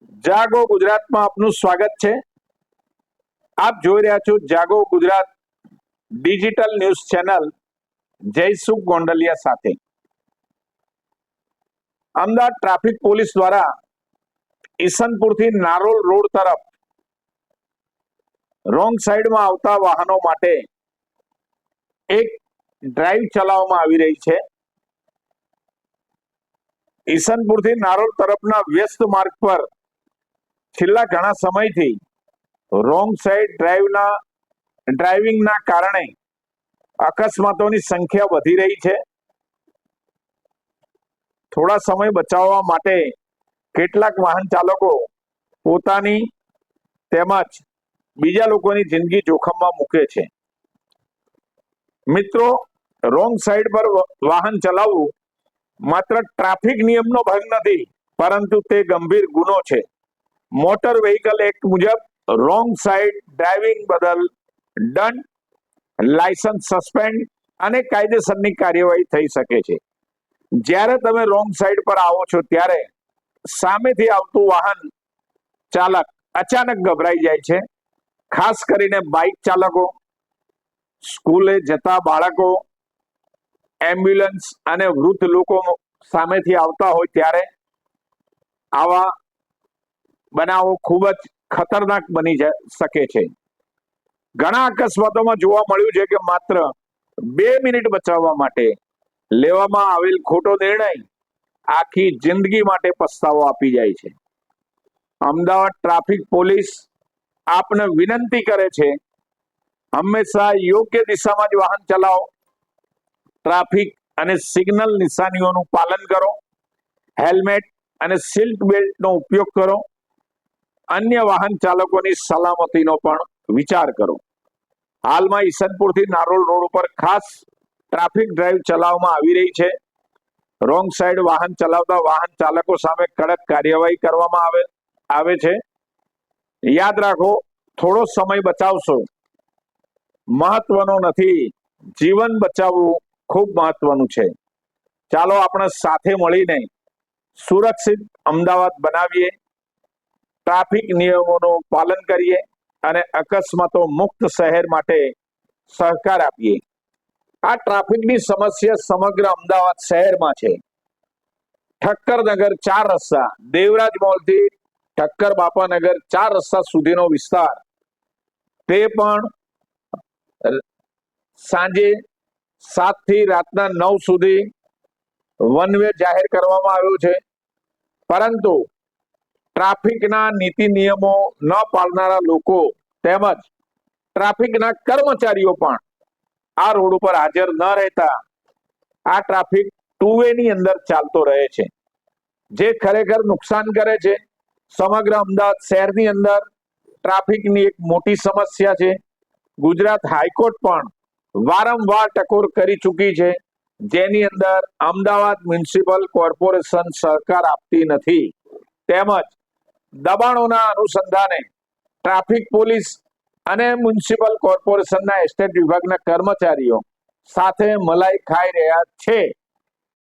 જાગો ગુજરાતમાં આપનું સ્વાગત છે। આપ જોઈ રહ્યા છો જાગો Gujarat digital news channel Jaysukh Gondaliya સાથે। અમદાવાદ ટ્રાફિક પોલીસ દ્વારા ઈસનપુરથી નારોલ રોડ તરફ રોંગ સાઈડમાં આવતા વાહનો માટે એક ડ્રાઈવ ચલાવવામાં આવી રહી છે। ઈસનપુરથી નારોલ તરફના વ્યસ્ત માર્ગ પર છેલ્લા ઘણા સમયથી રોંગ સાઈડ ડ્રાઇવિંગના કારણે અકસ્માતોની સંખ્યા વધી રહી છે। થોડા સમય બચાવવા માટે કેટલાક વાહન ચાલકો પોતાની તેમજ બીજા લોકોની જિંદગી જોખમમાં મૂકે છે। મિત્રો, રોંગ સાઈડ પર વાહન ચલાવવું માત્ર ટ્રાફિક નિયમનો ભંગ નથી, પરંતુ તે ગંભીર ગુનો છે। મોટર વ્હીકલ એક્ટ મુજબ રોંગ સાઈડ ડ્રાઇવિંગ બદલ દંડ, લાયસન્સ સસ્પેન્ડ અને કાયદેસરની કાર્યવાહી થઈ શકે છે। જ્યારે તમે રોંગ સાઈડ પર આવો છો ત્યારે સામેથી આવતું વાહન ચાલક અચાનક ગભરાઈ જાય છે। ખાસ કરીને બાઇક ચાલકો, સ્કૂલે જતા બાળકો, એમ્બ્યુલન્સ અને વૃદ્ધ લોકો સામેથી આવતા હોય ત્યારે આવા બનાવો ખૂબ જ ખતરનાક બની શકે છે। ઘણા અકસ્માતોમાં જોવા મળ્યું છે કે માત્ર 2 મિનિટ બચાવવા માટે લેવામાં આવેલ ખોટો નિર્ણય આખી જિંદગી માટે પસ્તાવો આપી જાય છે। અમદાવાદ ટ્રાફિક પોલીસ આપને વિનંતી કરે છે, હંમેશા યોગ્ય દિશામાં જ વાહન ચલાવો, ટ્રાફિક અને સિગ્નલ નિશાનીઓનું પાલન કરો, હેલ્મેટ અને સીટ બેલ્ટનો ઉપયોગ કરો, અન્ય વાહન ચાલકોની સલામતીનો પણ વિચાર કરો। હાલમાં ઈસનપુરથી નારોલ રોડ ઉપર ખાસ ટ્રાફિક ડ્રાઈવ ચલાવવામાં આવી રહી છે। રોંગ સાઈડ વાહન ચલાવતા વાહન ચાલકો સામે કડક કાર્યવાહી કરવામાં આવે છે। યાદ રાખો, થોડો સમય બચાવશો મહત્વનો નથી, જીવન બચાવવું ખૂબ મહત્વનું છે। ચાલો આપણે સાથે મળીને સુરક્ષિત અમદાવાદ બનાવીએ, ટ્રાફિક નિયમોનું પાલન કરીએ અને અકસ્માતો મુક્ત શહેર માટે સહકાર આપીએ। આ ટ્રાફિકની સમસ્યા સમગ્ર અમદાવાદ શહેરમાં છે। ઠક્કરનગર 4 રસ્તા, દેવરાજ મોલથી ઠક્કર બાપાનગર 4 રસ્તા સુધીનો વિસ્તાર, તે પણ સાંજે 7 થી રાતના 9 સુધી વન વે જાહેર કરવામાં આવ્યો છે। પરંતુ ટ્રાફિકના નીતિ નિયમો ન પાળનારા લોકો તેમજ ટ્રાફિકના કર્મચારીઓ પણ આ રોડ ઉપર હાજર ન રહેતા આ ટ્રાફિક 2 વે ની અંદર ચાલતો રહે છે, જે ખરેખર નુકસાન કરે છે। સમગ્ર અમદાવાદ શહેરની અંદર ટ્રાફિકની એક મોટી સમસ્યા છે। ગુજરાત હાઈકોર્ટ પણ વારંવાર ટકોર કરી ચૂકી છે, જેની અંદર અમદાવાદ મ્યુનિસિપલ કોર્પોરેશન સહકાર આપતી નથી, તેમજ દબાણોના અનુસંધાને ટ્રાફિક પોલીસ અને મ્યુનિસિપલ કોર્પોરેશનના એસ્ટેટ વિભાગના કર્મચારીઓ સાથે મલાઈ ખાઈ રહ્યા છે।